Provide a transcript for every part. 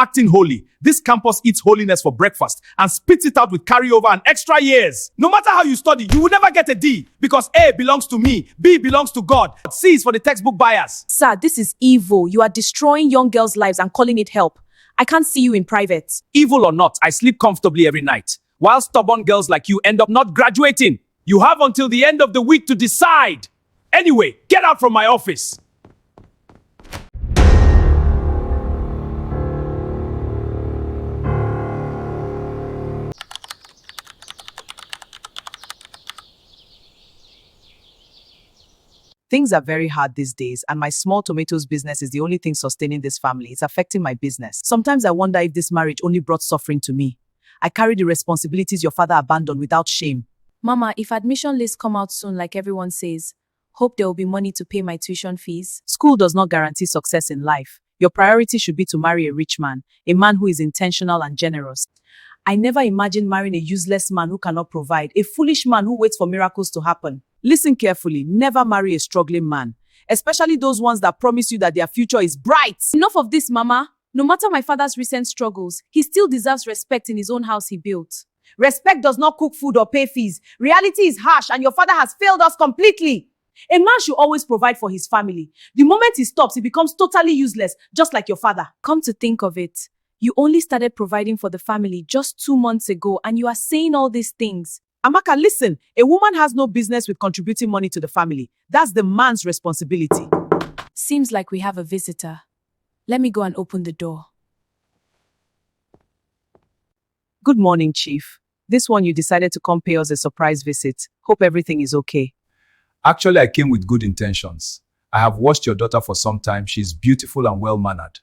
acting holy. This campus eats holiness for breakfast and spits it out with carryover and extra years. No matter how you study, you will never get a D because A belongs to me, B belongs to God, C is for the textbook buyers. Sir, this is evil. You are destroying young girls' lives and calling it help. I can't see you in private. Evil or not, I sleep comfortably every night, while stubborn girls like you end up not graduating. You have until the end of the week to decide. Anyway, get out from my office. Things are very hard these days, and my small tomatoes business is the only thing sustaining this family. It's affecting my business. Sometimes I wonder if this marriage only brought suffering to me. I carry the responsibilities your father abandoned without shame. Mama, if admission lists come out soon like everyone says, hope there will be money to pay my tuition fees. School does not guarantee success in life. Your priority should be to marry a rich man, a man who is intentional and generous. I never imagined marrying a useless man who cannot provide, a foolish man who waits for miracles to happen. Listen carefully, never marry a struggling man, especially those ones that promise you that their future is bright. Enough of this, Mama. No matter my father's recent struggles, he still deserves respect in his own house he built. Respect does not cook food or pay fees. Reality is harsh and your father has failed us completely. A man should always provide for his family. The moment he stops, he becomes totally useless, just like your father. Come to think of it, you only started providing for the family just 2 months ago and you are saying all these things. Amaka, listen, a woman has no business with contributing money to the family. That's the man's responsibility. Seems like we have a visitor. Let me go and open the door. Good morning, Chief. This one you decided to come pay us a surprise visit. Hope everything is okay. Actually, I came with good intentions. I have watched your daughter for some time. She's beautiful and well-mannered.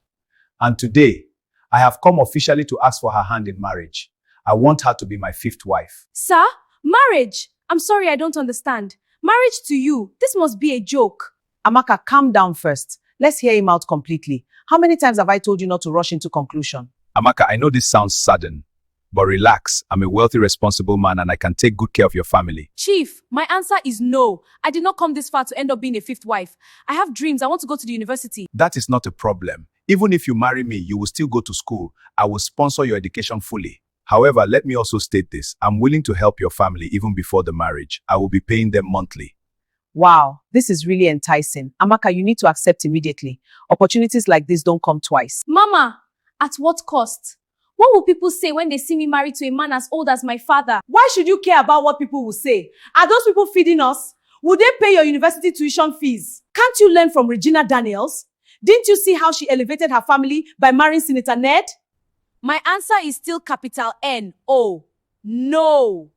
And today, I have come officially to ask for her hand in marriage. I want her to be my 5th wife. Sir? Marriage? I'm sorry, I don't understand. Marriage to you? This must be a joke. Amaka, calm down first. Let's hear him out completely. How many times have I told you not to rush into conclusion? Amaka, I know this sounds sudden, but relax. I'm a wealthy, responsible man and I can take good care of your family. Chief, my answer is no. I did not come this far to end up being a 5th wife. I have dreams. I want to go to the university. That is not a problem. Even if you marry me, you will still go to school. I will sponsor your education fully. However, let me also state this. I'm willing to help your family even before the marriage. I will be paying them monthly. Wow, this is really enticing. Amaka, you need to accept immediately. Opportunities like this don't come twice. Mama, at what cost? What will people say when they see me married to a man as old as my father? Why should you care about what people will say? Are those people feeding us? Will they pay your university tuition fees? Can't you learn from Regina Daniels? Didn't you see how she elevated her family by marrying Senator Ned? My answer is still capital N-O. No.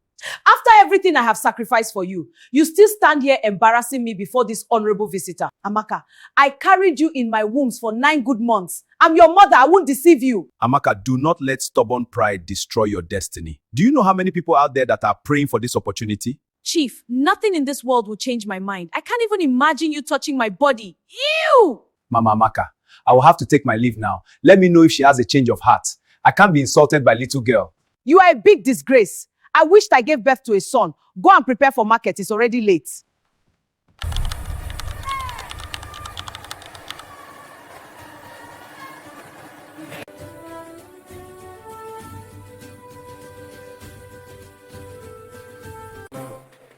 After everything I have sacrificed for you, you still stand here embarrassing me before this honorable visitor. Amaka, I carried you in my wombs for 9 good months. I'm your mother. I won't deceive you. Amaka, do not let stubborn pride destroy your destiny. Do you know how many people out there that are praying for this opportunity? Chief, nothing in this world will change my mind. I can't even imagine you touching my body. Ew! Mama Amaka, I will have to take my leave now. Let me know if she has a change of heart. I can't be insulted by little girl. You are a big disgrace. I wished I gave birth to a son. Go and prepare for market. It's already late.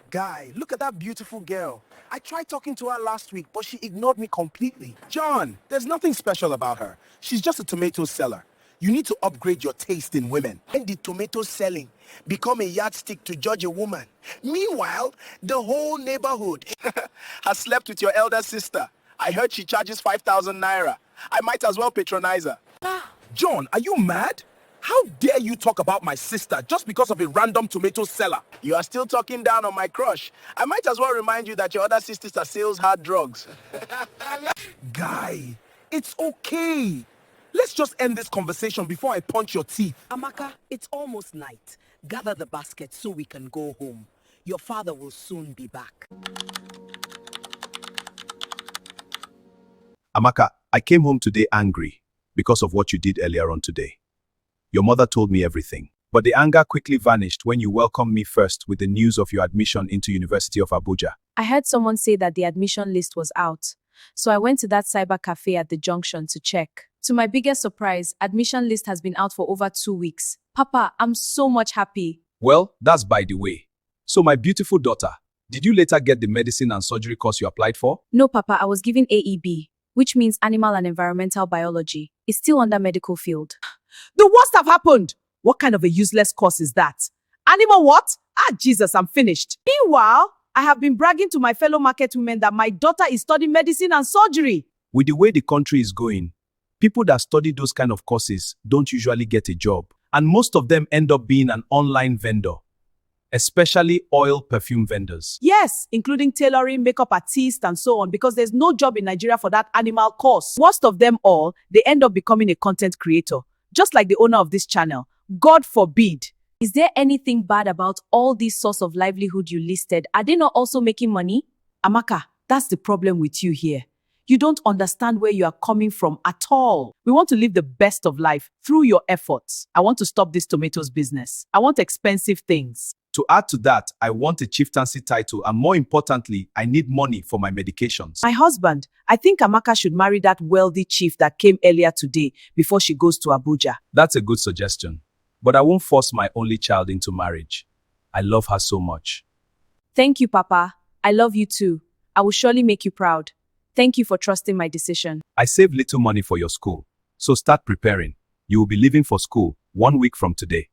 Guy, look at that beautiful girl. I tried talking to her last week, but she ignored me completely. John, there's nothing special about her. She's just a tomato seller. You need to upgrade your taste in women. When did tomato selling become a yardstick to judge a woman? Meanwhile, the whole neighborhood has slept with your elder sister. I heard she charges 5,000 naira. I might as well patronize her. John, are you mad? How dare you talk about my sister just because of a random tomato seller? You are still talking down on my crush. I might as well remind you that your other sister sells hard drugs. Guy, it's okay. Let's just end this conversation before I punch your teeth. Amaka, it's almost night. Gather the basket so we can go home. Your father will soon be back. Amaka, I came home today angry because of what you did earlier on today. Your mother told me everything, but the anger quickly vanished when you welcomed me first with the news of your admission into University of Abuja. I heard someone say that the admission list was out, so I went to that cyber cafe at the junction to check. To my biggest surprise, admission list has been out for over 2 weeks. Papa, I'm so much happy. Well, that's by the way. So my beautiful daughter, did you later get the medicine and surgery course you applied for? No, Papa, I was given AEB, which means Animal and Environmental Biology. It's still under medical field. The worst have happened. What kind of a useless course is that? Animal what? Ah, Jesus, I'm finished. Meanwhile, I have been bragging to my fellow market women that my daughter is studying medicine and surgery. With the way the country is going, people that study those kind of courses don't usually get a job. And most of them end up being an online vendor, especially oil perfume vendors. Yes, including tailoring, makeup artists, and so on, because there's no job in Nigeria for that animal course. Worst of them all, they end up becoming a content creator, just like the owner of this channel. God forbid. Is there anything bad about all these sources of livelihood you listed? Are they not also making money? Amaka, that's the problem with you here. You don't understand where you are coming from at all. We want to live the best of life through your efforts. I want to stop this tomatoes business. I want expensive things. To add to that, I want a chieftaincy title, and more importantly, I need money for my medications. My husband, I think Amaka should marry that wealthy chief that came earlier today before she goes to Abuja. That's a good suggestion, but I won't force my only child into marriage. I love her so much. Thank you, Papa. I love you too. I will surely make you proud. Thank you for trusting my decision. I saved little money for your school, so start preparing. You will be leaving for school 1 week from today.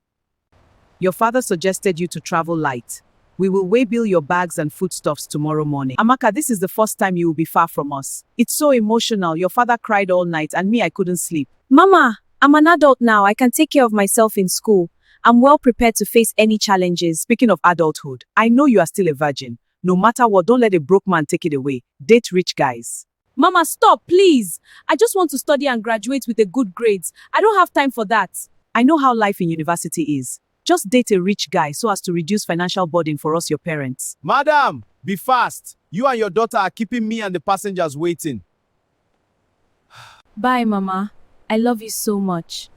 Your father suggested you to travel light. We will waybill your bags and foodstuffs tomorrow morning. Amaka, this is the first time you will be far from us. It's so emotional. Your father cried all night and me, I couldn't sleep. Mama, I'm an adult now. I can take care of myself in school. I'm well prepared to face any challenges. Speaking of adulthood, I know you are still a virgin. No matter what, don't let a broke man take it away. Date rich guys. Mama, stop, please. I just want to study and graduate with a good grades. I don't have time for that. I know how life in university is. Just date a rich guy so as to reduce financial burden for us, your parents. Madam, be fast. You and your daughter are keeping me and the passengers waiting. Bye, Mama. I love you so much.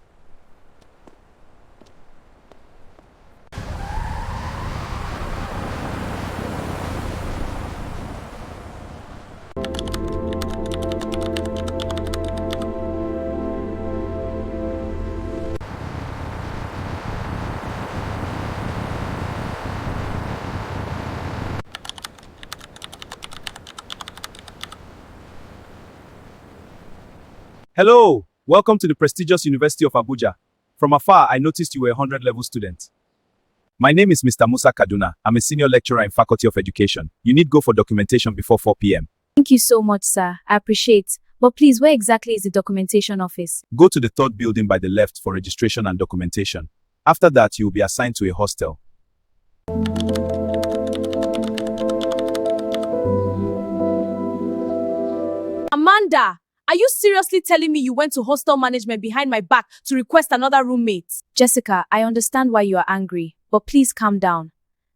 Hello, welcome to the prestigious University of Abuja. From afar, I noticed you were a 100-level student. My name is Mr. Musa Kaduna. I'm a senior lecturer in Faculty of Education. You need go for documentation before 4 p.m. Thank you so much, sir. I appreciate. But please, where exactly is the documentation office? Go to the third building by the left for registration and documentation. After that, you will be assigned to a hostel. Amanda! Are you seriously telling me you went to hostel management behind my back to request another roommate? Jessica, I understand why you are angry, but please calm down.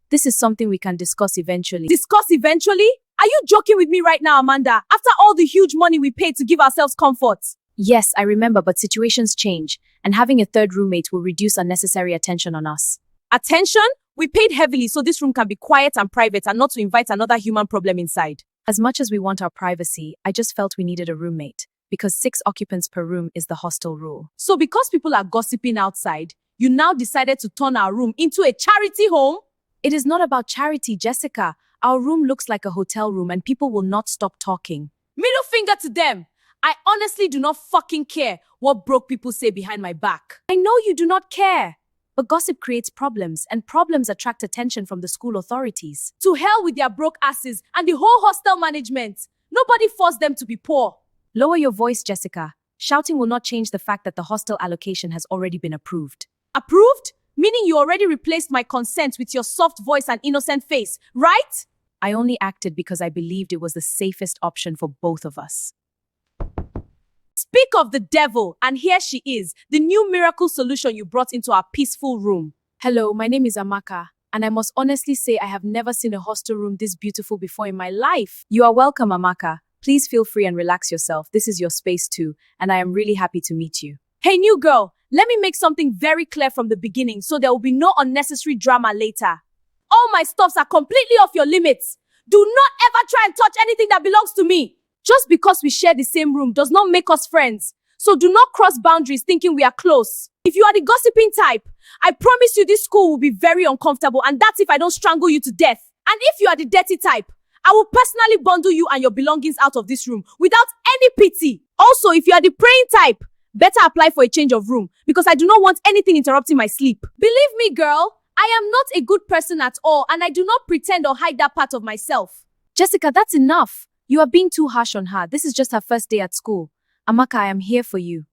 This is something we can discuss eventually. Discuss eventually? Are you joking with me right now, Amanda? After all the huge money we paid to give ourselves comfort? Yes, I remember, but situations change, and having a third roommate will reduce unnecessary attention on us. Attention? We paid heavily so this room can be quiet and private and not to invite another human problem inside. As much as we want our privacy, I just felt we needed a roommate, because 6 occupants per room is the hostel rule. So because people are gossiping outside, you now decided to turn our room into a charity home? It is not about charity, Jessica. Our room looks like a hotel room and people will not stop talking. Middle finger to them. I honestly do not fucking care what broke people say behind my back. I know you do not care. But gossip creates problems, and problems attract attention from the school authorities. To hell with their broke asses and the whole hostel management. Nobody forced them to be poor. Lower your voice, Jessica. Shouting will not change the fact that the hostel allocation has already been approved. Approved? Meaning you already replaced my consent with your soft voice and innocent face, right? I only acted because I believed it was the safest option for both of us. Speak of the devil, and here she is, the new miracle solution you brought into our peaceful room. Hello, my name is Amaka, and I must honestly say I have never seen a hostel room this beautiful before in my life. You are welcome, Amaka. Please feel free and relax yourself. This is your space too, and I am really happy to meet you. Hey, new girl, let me make something very clear from the beginning so there will be no unnecessary drama later. All my stuffs are completely off your limits. Do not ever try and touch anything that belongs to me. Just because we share the same room does not make us friends. So do not cross boundaries thinking we are close. If you are the gossiping type, I promise you this school will be very uncomfortable, and that's if I don't strangle you to death. And if you are the dirty type, I will personally bundle you and your belongings out of this room without any pity. Also, if you are the praying type, better apply for a change of room because I do not want anything interrupting my sleep. Believe me, girl, I am not a good person at all, and I do not pretend or hide that part of myself. Jessica, that's enough. You are being too harsh on her. This is just her first day at school. Amaka, I am here for you.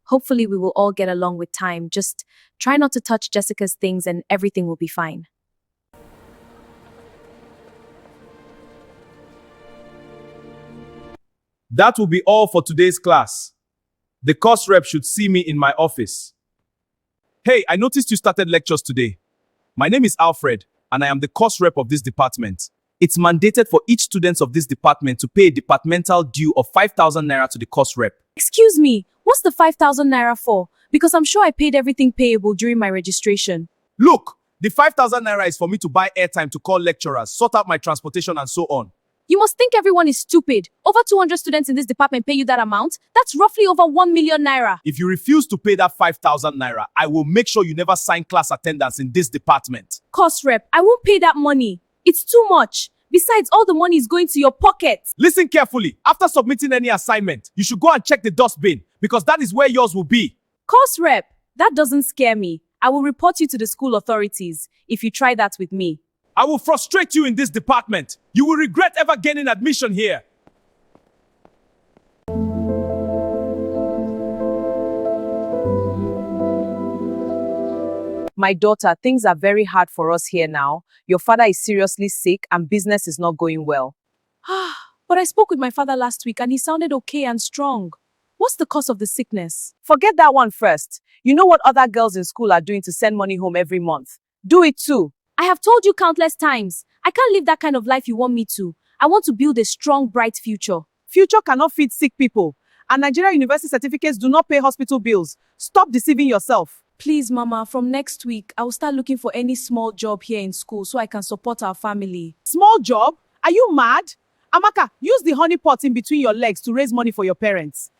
Hopefully we will all get along with time. Just try not to touch Jessica's things and everything will be fine. That will be all for today's class. The course rep should see me in my office. Hey, I noticed you started lectures today. My name is Alfred, and I am the course rep of this department. It's mandated for each student of this department to pay a departmental due of 5,000 naira to the course rep. Excuse me, what's the 5,000 naira for? Because I'm sure I paid everything payable during my registration. Look, the 5,000 naira is for me to buy airtime to call lecturers, sort out my transportation and so on. You must think everyone is stupid. Over 200 students in this department pay you that amount? That's roughly over 1 million naira. If you refuse to pay that 5,000 naira, I will make sure you never sign class attendance in this department. Course rep, I won't pay that money. It's too much. Besides, all the money is going to your pocket. Listen carefully. After submitting any assignment, you should go and check the dustbin because that is where yours will be. Course rep, that doesn't scare me. I will report you to the school authorities if you try that with me. I will frustrate you in this department. You will regret ever gaining admission here. My daughter, things are very hard for us here now. Your father is seriously sick and business is not going well. But I spoke with my father last week and he sounded okay and strong. What's the cause of the sickness? Forget that one first. You know what other girls in school are doing to send money home every month. Do it too. I have told you countless times. I can't live that kind of life you want me to. I want to build a strong, bright future. Future cannot feed sick people. And Nigerian university certificates do not pay hospital bills. Stop deceiving yourself. Please, Mama, from next week, I will start looking for any small job here in school so I can support our family. Small job? Are you mad? Amaka, use the honey pot in between your legs to raise money for your parents.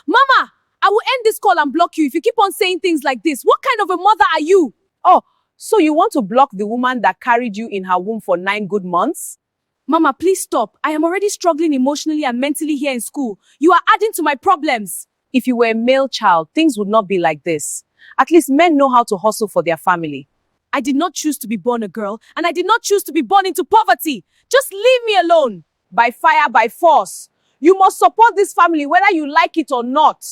Mama, I will end this call and block you if you keep on saying things like this. What kind of a mother are you? Oh, so you want to block the woman that carried you in her womb for 9 good months? Mama, please stop. I am already struggling emotionally and mentally here in school. You are adding to my problems. If you were a male child, things would not be like this. At least men know how to hustle for their family. I did not choose to be born a girl, and I did not choose to be born into poverty. Just leave me alone. By fire, by force. You must support this family whether you like it or not.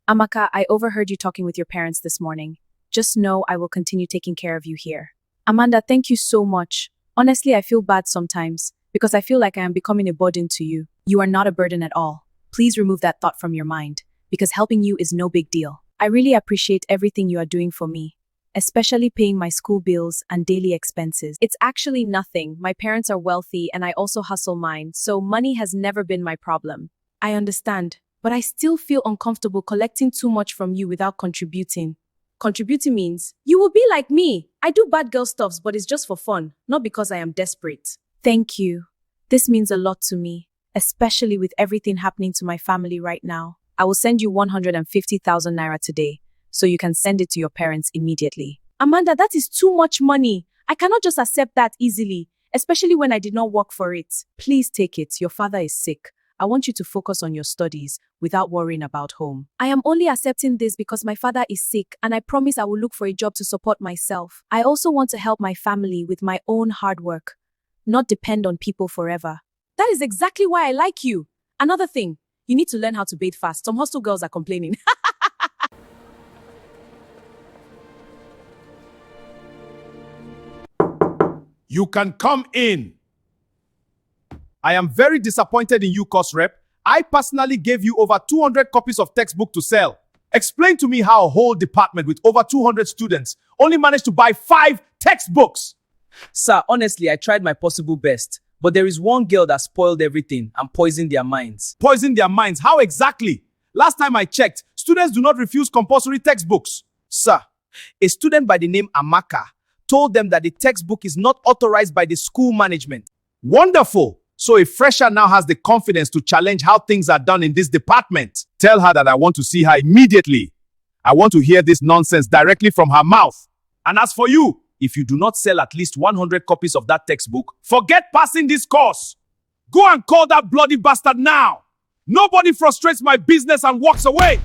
Amaka, I overheard you talking with your parents this morning. Just know I will continue taking care of you here. Amanda, thank you so much. Honestly, I feel bad sometimes because I feel like I am becoming a burden to you. You are not a burden at all. Please remove that thought from your mind because helping you is no big deal. I really appreciate everything you are doing for me, especially paying my school bills and daily expenses. It's actually nothing. My parents are wealthy and I also hustle mine, so money has never been my problem. I understand, but I still feel uncomfortable collecting too much from you without contributing. Contributing means you will be like me. I do bad girl stuffs, but it's just for fun, not because I am desperate. Thank you. This means a lot to me, especially with everything happening to my family right now. I will send you 150,000 naira today, so you can send it to your parents immediately. Amanda, that is too much money. I cannot just accept that easily, especially when I did not work for it. Please take it. Your father is sick. I want you to focus on your studies without worrying about home. I am only accepting this because my father is sick and I promise I will look for a job to support myself. I also want to help my family with my own hard work, not depend on people forever. That is exactly why I like you. Another thing, you need to learn how to bathe fast. Some hostel girls are complaining. You can come in. I am very disappointed in you, course rep. I personally gave you over 200 copies of textbook to sell. Explain to me how a whole department with over 200 students only managed to buy 5 textbooks. Sir, honestly, I tried my possible best. But there is one girl that spoiled everything and poisoned their minds. Poison their minds? How exactly? Last time I checked, students do not refuse compulsory textbooks. Sir, a student by the name Amaka told them that the textbook is not authorized by the school management. Wonderful! So a fresher now has the confidence to challenge how things are done in this department. Tell her that I want to see her immediately. I want to hear this nonsense directly from her mouth. And as for you, if you do not sell at least 100 copies of that textbook, forget passing this course. Go and call that bloody bastard now. Nobody frustrates my business and walks away.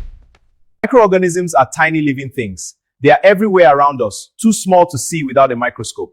Microorganisms are tiny living things. They are everywhere around us, too small to see without a microscope.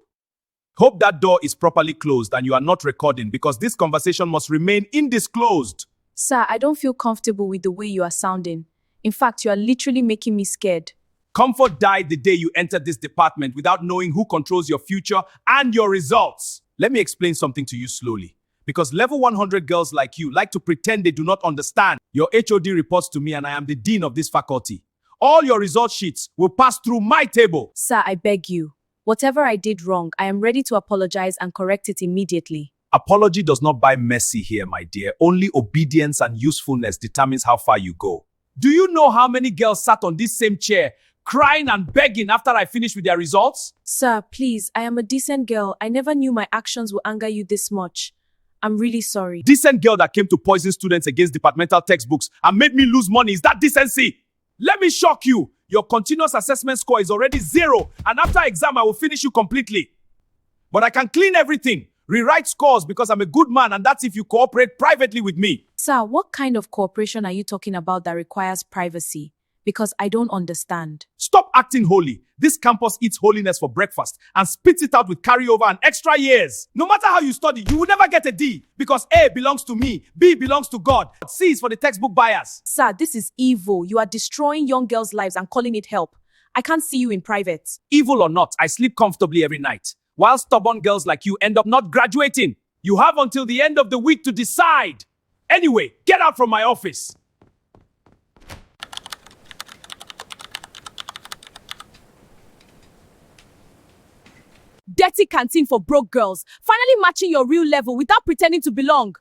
Hope that door is properly closed and you are not recording, because this conversation must remain undisclosed. Sir, I don't feel comfortable with the way you are sounding. In fact, you are literally making me scared. Comfort died the day you entered this department without knowing who controls your future and your results. Let me explain something to you slowly. Because level 100 girls like you like to pretend they do not understand. Your HOD reports to me and I am the dean of this faculty. All your result sheets will pass through my table. Sir, I beg you. Whatever I did wrong, I am ready to apologize and correct it immediately. Apology does not buy mercy here, my dear. Only obedience and usefulness determines how far you go. Do you know how many girls sat on this same chair, crying and begging after I finished with their results? Sir, please, I am a decent girl. I never knew my actions would anger you this much. I'm really sorry. Decent girl that came to poison students against departmental textbooks and made me lose money. Is that decency? Let me shock you. Your continuous assessment score is already 0, and after exam, I will finish you completely. But I can clean everything, rewrite scores because I'm a good man, and that's if you cooperate privately with me. Sir, what kind of cooperation are you talking about that requires privacy? Because I don't understand. Stop acting holy. This campus eats holiness for breakfast and spits it out with carryover and extra years. No matter how you study, you will never get a D because A belongs to me, B belongs to God, C is for the textbook buyers. Sir, this is evil. You are destroying young girls' lives and calling it help. I can't see you in private. Evil or not, I sleep comfortably every night. While stubborn girls like you end up not graduating. You have until the end of the week to decide. Anyway, get out from my office. Dirty canteen for broke girls. Finally matching your real level without pretending to belong.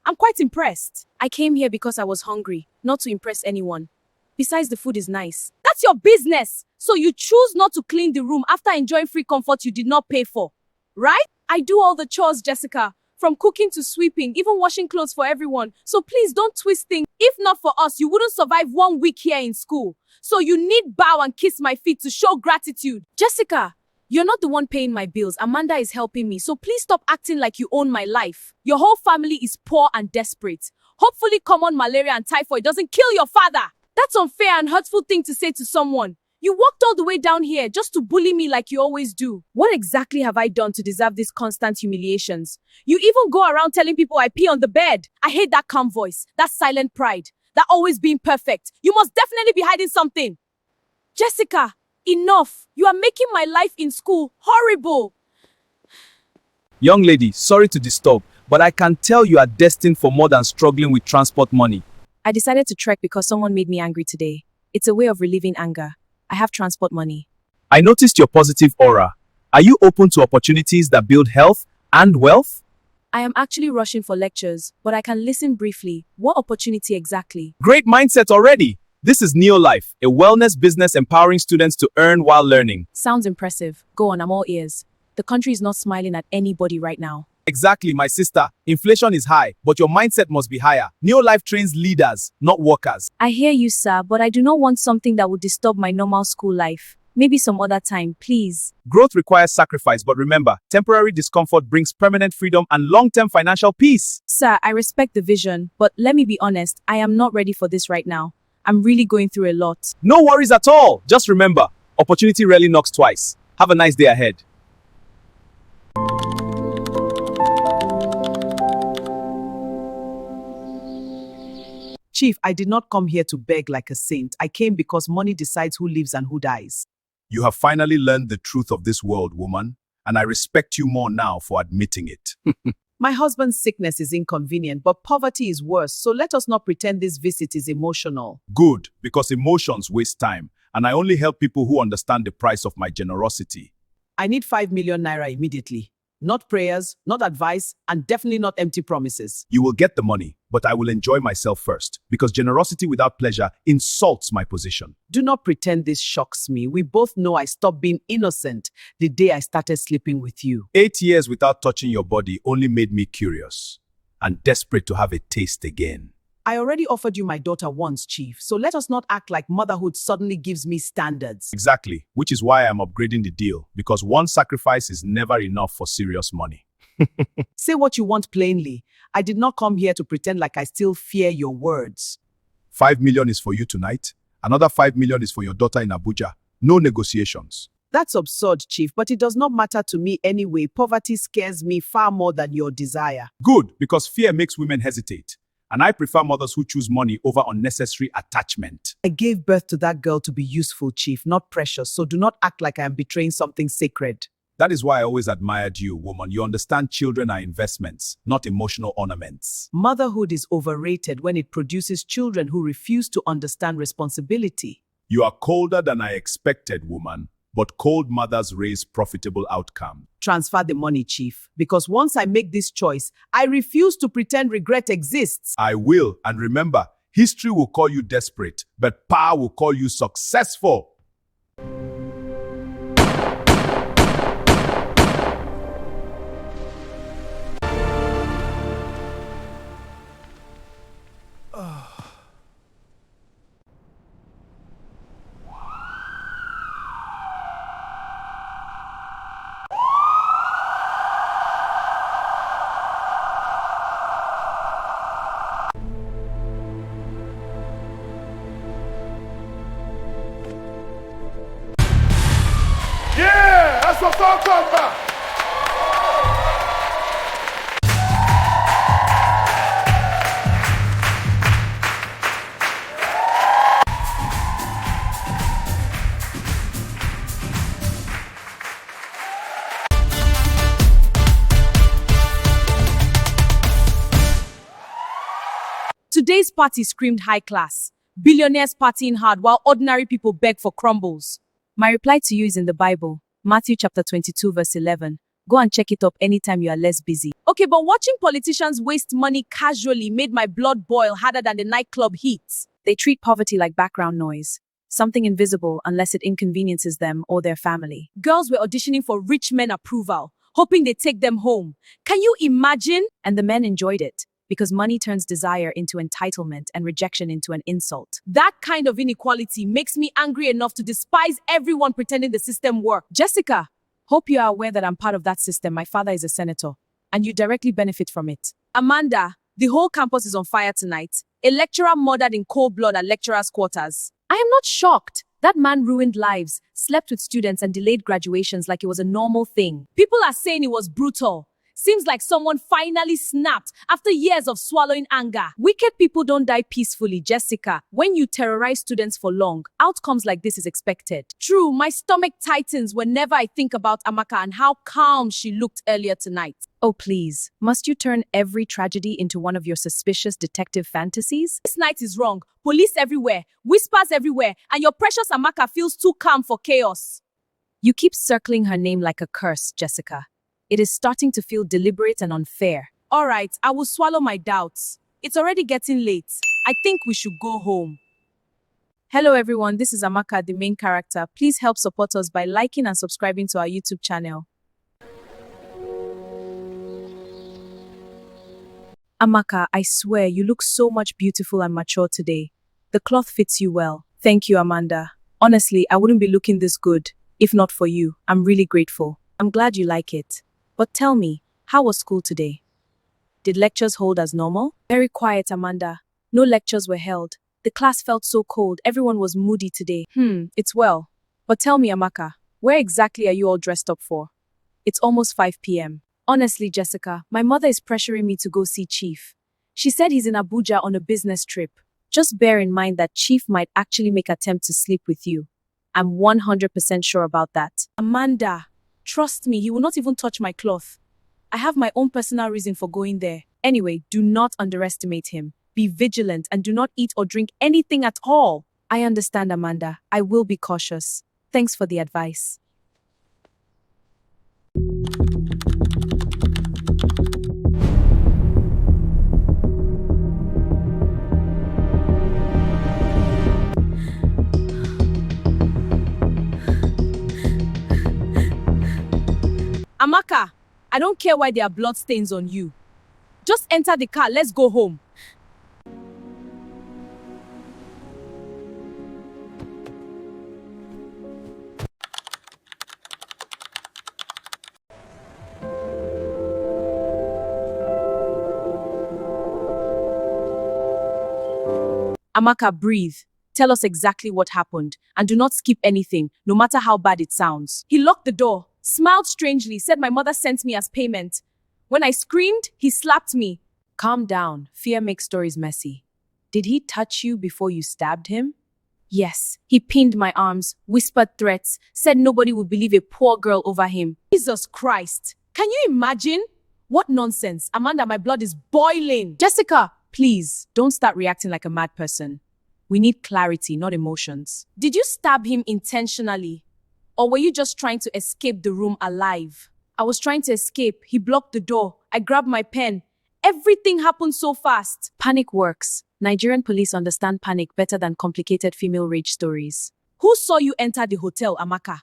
I'm quite impressed. I came here because I was hungry, not to impress anyone. Besides, the food is nice. That's your business. So you choose not to clean the room after enjoying free comfort you did not pay for. Right? I do all the chores, Jessica. From cooking to sweeping, even washing clothes for everyone. So please don't twist things. If not for us, you wouldn't survive 1 week here in school. So you need bow and kiss my feet to show gratitude. Jessica, you're not the one paying my bills. Amanda is helping me, so please stop acting like you own my life. Your whole family is poor and desperate. Hopefully common malaria and typhoid doesn't kill your father. That's unfair and hurtful thing to say to someone. You walked all the way down here just to bully me like you always do. What exactly have I done to deserve these constant humiliations? You even go around telling people I pee on the bed. I hate that calm voice, that silent pride, that always being perfect. You must definitely be hiding something. Jessica, enough. You are making my life in school horrible. Young lady, sorry to disturb, but I can tell you are destined for more than struggling with transport money. I decided to trek because someone made me angry today. It's a way of relieving anger. I have transport money. I noticed your positive aura. Are you open to opportunities that build health and wealth? I am actually rushing for lectures, but I can listen briefly. What opportunity exactly? Great mindset already. This is Neolife, a wellness business empowering students to earn while learning. Sounds impressive. Go on, I'm all ears. The country is not smiling at anybody right now. Exactly, my sister. Inflation is high, but your mindset must be higher. Neolife trains leaders, not workers. I hear you, sir, but I do not want something that would disturb my normal school life. Maybe some other time, please. Growth requires sacrifice, but remember, temporary discomfort brings permanent freedom and long-term financial peace. Sir, I respect the vision, but let me be honest, I am not ready for this right now. I'm really going through a lot. No worries at all. Just remember, opportunity rarely knocks twice. Have a nice day ahead. Chief, I did not come here to beg like a saint. I came because money decides who lives and who dies. You have finally learned the truth of this world, woman, and I respect you more now for admitting it. My husband's sickness is inconvenient, but poverty is worse, so let us not pretend this visit is emotional. Good, because emotions waste time, and I only help people who understand the price of my generosity. I need 5 million naira immediately. Not prayers, not advice, and definitely not empty promises. You will get the money, but I will enjoy myself first, because generosity without pleasure insults my position. Do not pretend this shocks me. We both know I stopped being innocent the day I started sleeping with you. 8 years without touching your body only made me curious. and desperate to have a taste again. I already offered you my daughter once, Chief, so let us not act like motherhood suddenly gives me standards. Exactly, which is why I'm upgrading the deal, because one sacrifice is never enough for serious money. Say what you want plainly. I did not come here to pretend like I still fear your words. 5 million is for you tonight. Another 5 million is for your daughter in Abuja. No negotiations. That's absurd, Chief, but it does not matter to me anyway. Poverty scares me far more than your desire. Good, because fear makes women hesitate. And I prefer mothers who choose money over unnecessary attachment. I gave birth to that girl to be useful, Chief, not precious, so do not act like I am betraying something sacred. That is why I always admired you, woman. You understand children are investments, not emotional ornaments. Motherhood is overrated when it produces children who refuse to understand responsibility. You are colder than I expected, woman. But cold mothers raise profitable outcomes. Transfer the money, Chief, because once I make this choice, I refuse to pretend regret exists. I will, and remember, history will call you desperate, but power will call you successful. Yeah, that's what I'm talking about. Today's party screamed high class. Billionaires partying hard while ordinary people beg for crumbles. My reply to you is in the Bible, Matthew chapter 22 verse 11. Go and check it up anytime you are less busy. Okay, but watching politicians waste money casually made my blood boil harder than the nightclub heat. They treat poverty like background noise, something invisible unless it inconveniences them or their family. Girls were auditioning for rich men approval, hoping they take them home. Can you imagine? And the men enjoyed it, because money turns desire into entitlement and rejection into an insult. That kind of inequality makes me angry enough to despise everyone pretending the system works. Jessica, hope you are aware that I'm part of that system. My father is a senator, and you directly benefit from it. Amanda, the whole campus is on fire tonight. A lecturer murdered in cold blood at lecturers' quarters. I am not shocked. That man ruined lives, slept with students, and delayed graduations like it was a normal thing. People are saying it was brutal. Seems like someone finally snapped after years of swallowing anger. Wicked people don't die peacefully, Jessica. When you terrorize students for long, outcomes like this is expected. True, my stomach tightens whenever I think about Amaka and how calm she looked earlier tonight. Oh, please. Must you turn every tragedy into one of your suspicious detective fantasies? This night is wrong. Police everywhere, whispers everywhere, and your precious Amaka feels too calm for chaos. You keep circling her name like a curse, Jessica. It is starting to feel deliberate and unfair. All right, I will swallow my doubts. It's already getting late. I think we should go home. Hello everyone, this is Amaka, the main character. Please help support us by liking and subscribing to our YouTube channel. Amaka, I swear you look so much beautiful and mature today. The cloth fits you well. Thank you, Amanda. Honestly, I wouldn't be looking this good if not for you. I'm really grateful. I'm glad you like it. But tell me, how was school today? Did lectures hold as normal? Very quiet, Amanda. No lectures were held. The class felt so cold. Everyone was moody today. It's well. But tell me, Amaka, where exactly are you all dressed up for? It's almost 5 p.m. Honestly, Jessica, my mother is pressuring me to go see Chief. She said he's in Abuja on a business trip. Just bear in mind that Chief might actually make attempt to sleep with you. I'm 100% sure about that. Amanda, trust me, he will not even touch my cloth. I have my own personal reason for going there. Anyway, do not underestimate him. Be vigilant and do not eat or drink anything at all. I understand, Amanda. I will be cautious. Thanks for the advice. Amaka, I don't care why there are bloodstains on you. Just enter the car, let's go home. Amaka, breathe. Tell us exactly what happened, and do not skip anything, no matter how bad it sounds. He locked the door, smiled strangely, said my mother sent me as payment. When I screamed, he slapped me. Calm down. Fear makes stories messy. Did he touch you before you stabbed him? Yes, he pinned my arms, whispered threats, said nobody would believe a poor girl over him. Jesus Christ! Can you imagine? What nonsense. Amanda, my blood is boiling. Jessica, please, don't start reacting like a mad person. We need clarity, not emotions. Did you stab him intentionally? Or were you just trying to escape the room alive? I was trying to escape. He blocked the door. I grabbed my pen. Everything happened so fast. Panic works. Nigerian police understand panic better than complicated female rage stories. Who saw you enter the hotel, Amaka?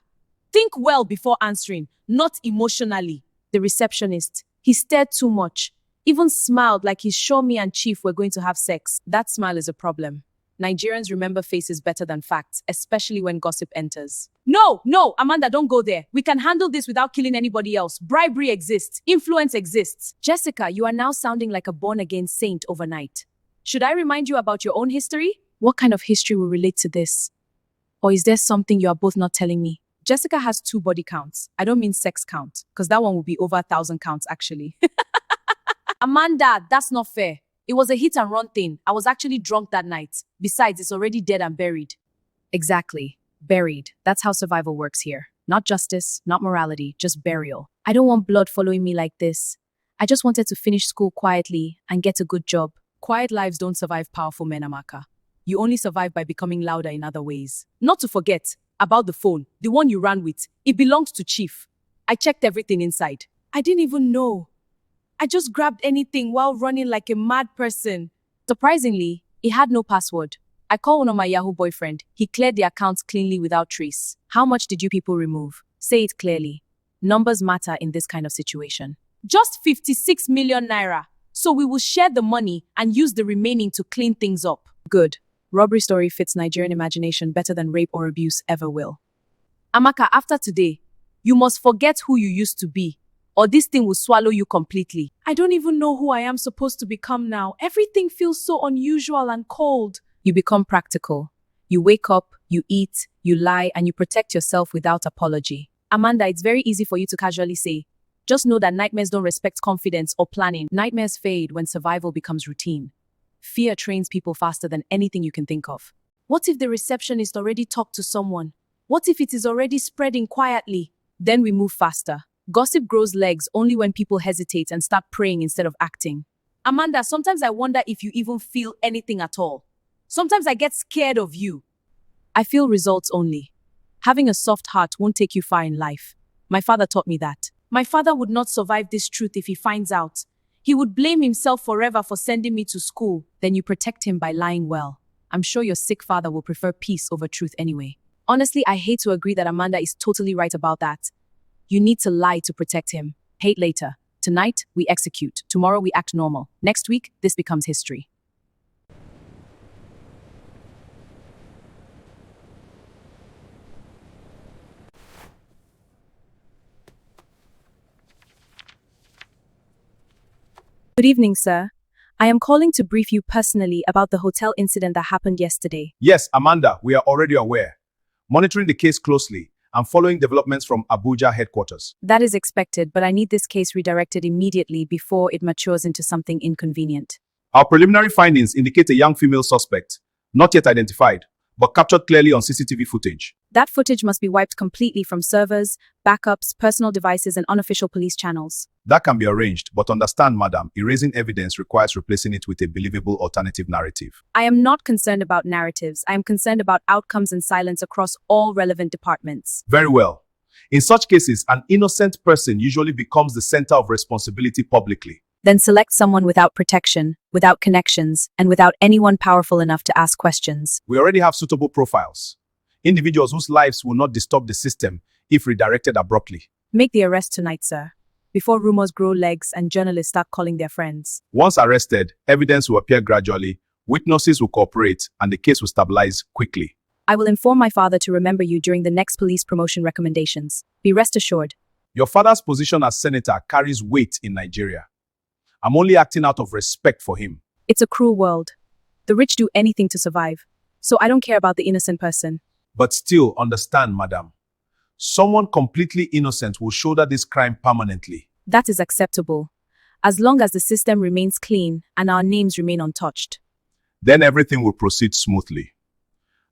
Think well before answering, not emotionally. The receptionist. He stared too much. Even smiled like he's sure me and Chief were going to have sex. That smile is a problem. Nigerians remember faces better than facts, especially when gossip enters. No, Amanda, don't go there. We can handle this without killing anybody else. Bribery exists. Influence exists. Jessica, you are now sounding like a born-again saint overnight. Should I remind you about your own history? What kind of history will relate to this? Or is there something you are both not telling me? Jessica has 2 body counts. I don't mean sex count, because that one will be over 1,000 counts actually. Amanda, that's not fair. It was a hit and run thing. I was actually drunk that night. Besides, it's already dead and buried. Exactly. Buried. That's how survival works here. Not justice, not morality, just burial. I don't want blood following me like this. I just wanted to finish school quietly and get a good job. Quiet lives don't survive powerful men, Amaka. You only survive by becoming louder in other ways. Not to forget about the phone, the one you ran with. It belonged to Chief. I checked everything inside. I didn't even know. I just grabbed anything while running like a mad person. Surprisingly, it had no password. I called one of my Yahoo boyfriend. He cleared the accounts cleanly without trace. How much did you people remove? Say it clearly. Numbers matter in this kind of situation. Just 56 million naira. So we will share the money and use the remaining to clean things up. Good. Robbery story fits Nigerian imagination better than rape or abuse ever will. Amaka, after today, you must forget who you used to be, or this thing will swallow you completely. I don't even know who I am supposed to become now. Everything feels so unusual and cold. You become practical. You wake up, you eat, you lie, and you protect yourself without apology. Amanda, it's very easy for you to casually say, just know that nightmares don't respect confidence or planning. Nightmares fade when survival becomes routine. Fear trains people faster than anything you can think of. What if the receptionist already talked to someone? What if it is already spreading quietly? Then we move faster. Gossip grows legs only when people hesitate and start praying instead of acting. Amanda, sometimes I wonder if you even feel anything at all. Sometimes I get scared of you. I feel results only. Having a soft heart won't take you far in life. My father taught me that. My father would not survive this truth if he finds out. He would blame himself forever for sending me to school. Then you protect him by lying well. I'm sure your sick father will prefer peace over truth anyway. Honestly, I hate to agree that Amanda is totally right about that. You need to lie to protect him. Hate later. Tonight, we execute. Tomorrow, we act normal. Next week, this becomes history. Good evening, sir. I am calling to brief you personally about the hotel incident that happened yesterday. Yes, Amanda, we are already aware. Monitoring the case closely and following developments from Abuja headquarters. That is expected, but I need this case redirected immediately before it matures into something inconvenient. Our preliminary findings indicate a young female suspect, not yet identified, but captured clearly on CCTV footage. That footage must be wiped completely from servers, backups, personal devices, and unofficial police channels. That can be arranged, but understand, madam, erasing evidence requires replacing it with a believable alternative narrative. I am not concerned about narratives. I am concerned about outcomes and silence across all relevant departments. Very well. In such cases, an innocent person usually becomes the center of responsibility publicly. Then select someone without protection, without connections, and without anyone powerful enough to ask questions. We already have suitable profiles. Individuals whose lives will not disturb the system if redirected abruptly. Make the arrest tonight, sir. before rumors grow legs and journalists start calling their friends. Once arrested, evidence will appear gradually, witnesses will cooperate, and the case will stabilize quickly. I will inform my father to remember you during the next police promotion recommendations. Be rest assured. Your father's position as senator carries weight in Nigeria. I'm only acting out of respect for him. It's a cruel world. The rich do anything to survive. So I don't care about the innocent person. But still, understand, madam. Someone completely innocent will shoulder this crime permanently. That is acceptable, as long as the system remains clean and our names remain untouched. Then everything will proceed smoothly.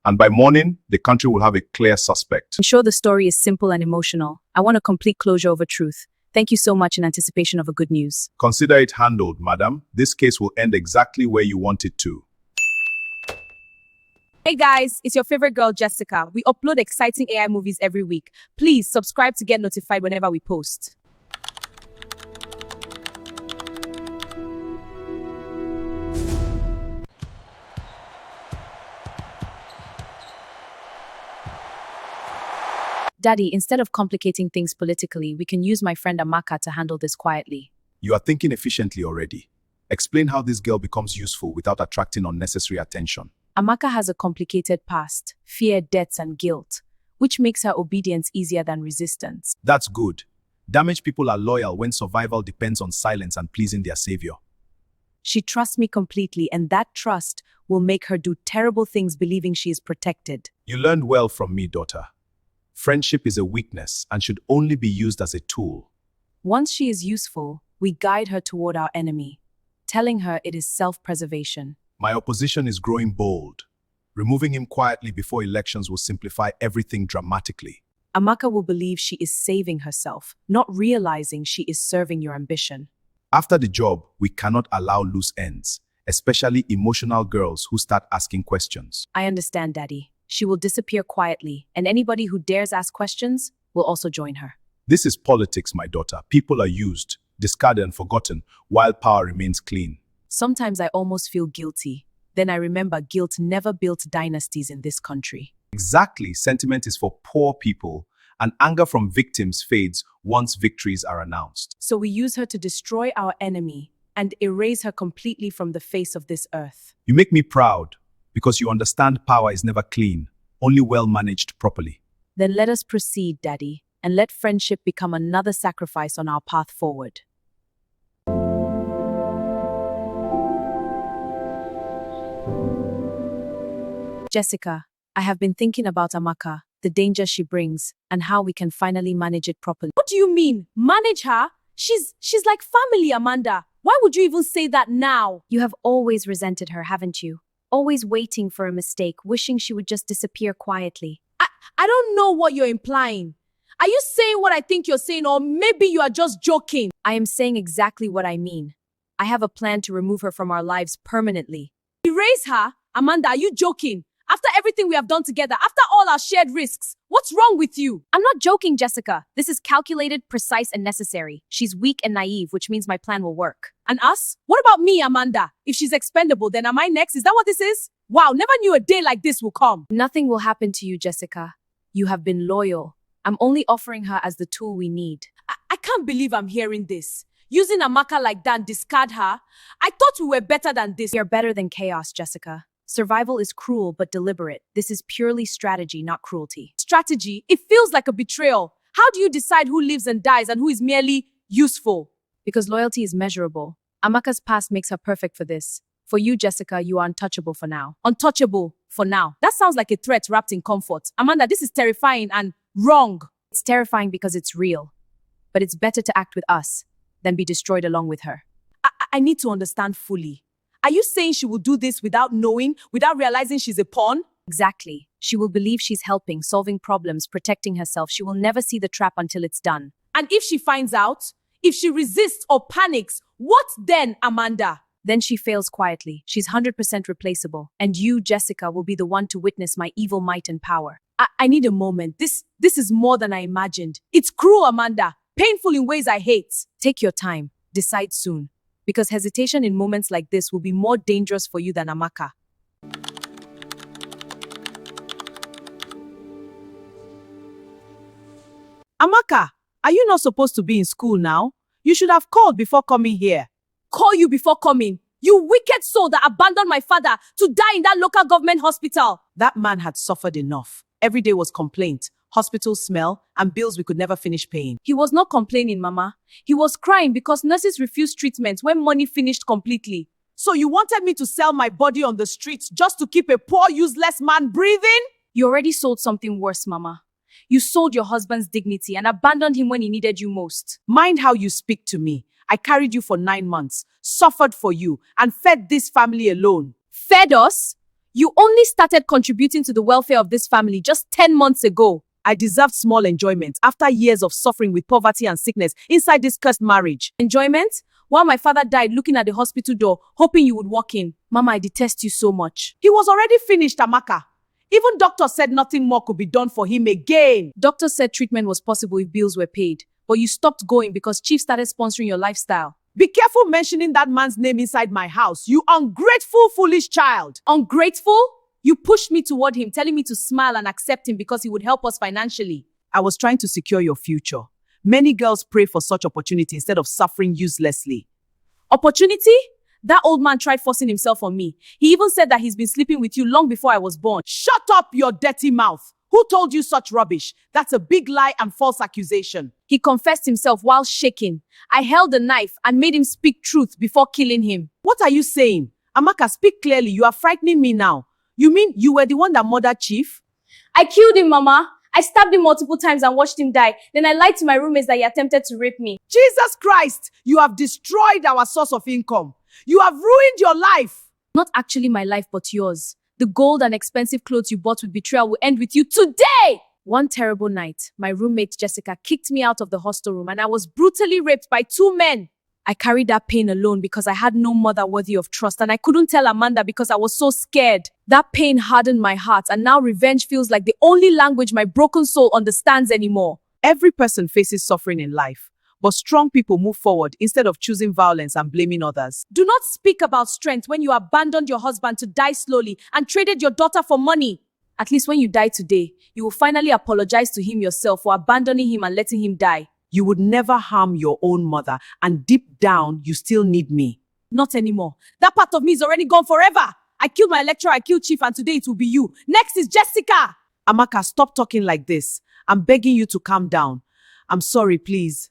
And by morning, the country will have a clear suspect. Ensure the story is simple and emotional. I want a complete closure over truth. Thank you so much in anticipation of a good news. Consider it handled, madam. This case will end exactly where you want it to. Hey guys, it's your favorite girl Jessica. We upload exciting AI movies every week. Please subscribe to get notified whenever we post. Daddy, instead of complicating things politically, we can use my friend Amaka to handle this quietly. You are thinking efficiently already. Explain how this girl becomes useful without attracting unnecessary attention. Amaka has a complicated past, fear, debts, and guilt, which makes her obedience easier than resistance. That's good. Damaged people are loyal when survival depends on silence and pleasing their savior. She trusts me completely, and that trust will make her do terrible things believing she is protected. You learned well from me, daughter. Friendship is a weakness and should only be used as a tool. Once she is useful, we guide her toward our enemy, telling her it is self-preservation. My opposition is growing bold. Removing him quietly before elections will simplify everything dramatically. Amaka will believe she is saving herself, not realizing she is serving your ambition. After the job, we cannot allow loose ends, especially emotional girls who start asking questions. I understand, Daddy. She will disappear quietly, and anybody who dares ask questions will also join her. This is politics, my daughter. People are used, discarded, and forgotten, while power remains clean. Sometimes I almost feel guilty. Then I remember guilt never built dynasties in this country. Exactly, sentiment is for poor people, and anger from victims fades once victories are announced. So we use her to destroy our enemy and erase her completely from the face of this earth. You make me proud, because you understand power is never clean, only well managed properly. Then let us proceed, Daddy, and let friendship become another sacrifice on our path forward. Jessica, I have been thinking about Amaka, the danger she brings, and how we can finally manage it properly. What do you mean? Manage her? She's like family, Amanda. Why would you even say that now? You have always resented her, haven't you? Always waiting for a mistake, wishing she would just disappear quietly. I don't know what you're implying. Are you saying what I think you're saying, or maybe you are just joking? I am saying exactly what I mean. I have a plan to remove her from our lives permanently. Erase her? Amanda, are you joking? After everything we have done together, after all our shared risks, what's wrong with you? I'm not joking, Jessica. This is calculated, precise, and necessary. She's weak and naive, which means my plan will work. And us? What about me, Amanda? If she's expendable, then am I next? Is that what this is? Wow, never knew a day like this will come. Nothing will happen to you, Jessica. You have been loyal. I'm only offering her as the tool we need. I can't believe I'm hearing this. Using Amaka like that and discard her? I thought we were better than this. You're better than chaos, Jessica. Survival is cruel but deliberate. This is purely strategy, not cruelty. Strategy? It feels like a betrayal. How do you decide who lives and dies and who is merely useful? Because loyalty is measurable. Amaka's past makes her perfect for this. For you, Jessica, you are untouchable for now. Untouchable for now? That sounds like a threat wrapped in comfort. Amanda, this is terrifying and wrong. It's terrifying because it's real. But it's better to act with us than be destroyed along with her. I need to understand fully. Are you saying she will do this without knowing, without realizing she's a pawn? Exactly. She will believe she's helping, solving problems, protecting herself. She will never see the trap until it's done. And if she finds out, if she resists or panics, what then, Amanda? Then she fails quietly. She's 100% replaceable. And you, Jessica, will be the one to witness my evil might and power. I need a moment. This is more than I imagined. It's cruel, Amanda. Painful in ways I hate. Take your time. Decide soon. Because hesitation in moments like this will be more dangerous for you than Amaka. Amaka, are you not supposed to be in school now? You should have called before coming here. Call you before coming. You wicked soul that abandoned my father to die in that local government hospital. That man had suffered enough. Every day was complaint, hospital smell, and bills we could never finish paying. He was not complaining, Mama. He was crying because nurses refused treatment when money finished completely. So you wanted me to sell my body on the streets just to keep a poor, useless man breathing? You already sold something worse, Mama. You sold your husband's dignity and abandoned him when he needed you most. Mind how you speak to me. I carried you for 9 months, suffered for you, and fed this family alone. Fed us? You only started contributing to the welfare of this family just 10 months ago. I deserved small enjoyment after years of suffering with poverty and sickness inside this cursed marriage. Enjoyment? While my father died looking at the hospital door, hoping you would walk in. Mama, I detest you so much. He was already finished, Amaka. Even doctors said nothing more could be done for him again. Doctors said treatment was possible if bills were paid. But you stopped going because Chief started sponsoring your lifestyle. Be careful mentioning that man's name inside my house, you ungrateful, foolish child. Ungrateful? You pushed me toward him, telling me to smile and accept him because he would help us financially. I was trying to secure your future. Many girls pray for such opportunity instead of suffering uselessly. Opportunity? That old man tried forcing himself on me. He even said that he's been sleeping with you long before I was born. Shut up, your dirty mouth. Who told you such rubbish? That's a big lie and false accusation. He confessed himself while shaking. I held a knife and made him speak truth before killing him. What are you saying? Amaka, speak clearly. You are frightening me now. You mean you were the one that murdered Chief? I killed him, Mama. I stabbed him multiple times and watched him die. Then I lied to my roommates that he attempted to rape me. Jesus Christ! You have destroyed our source of income. You have ruined your life. Not actually my life, but yours. The gold and expensive clothes you bought with betrayal will end with you today! One terrible night, my roommate Jessica kicked me out of the hostel room and I was brutally raped by 2 men. I carried that pain alone because I had no mother worthy of trust and I couldn't tell Amanda because I was so scared. That pain hardened my heart and now revenge feels like the only language my broken soul understands anymore. Every person faces suffering in life, but strong people move forward instead of choosing violence and blaming others. Do not speak about strength when you abandoned your husband to die slowly and traded your daughter for money. At least when you die today, you will finally apologize to him yourself for abandoning him and letting him die. You would never harm your own mother, and deep down, you still need me. Not anymore. That part of me is already gone forever. I killed my lecturer, I killed Chief, and today it will be you. Next is Jessica. Amaka, stop talking like this. I'm begging you to calm down. I'm sorry, please.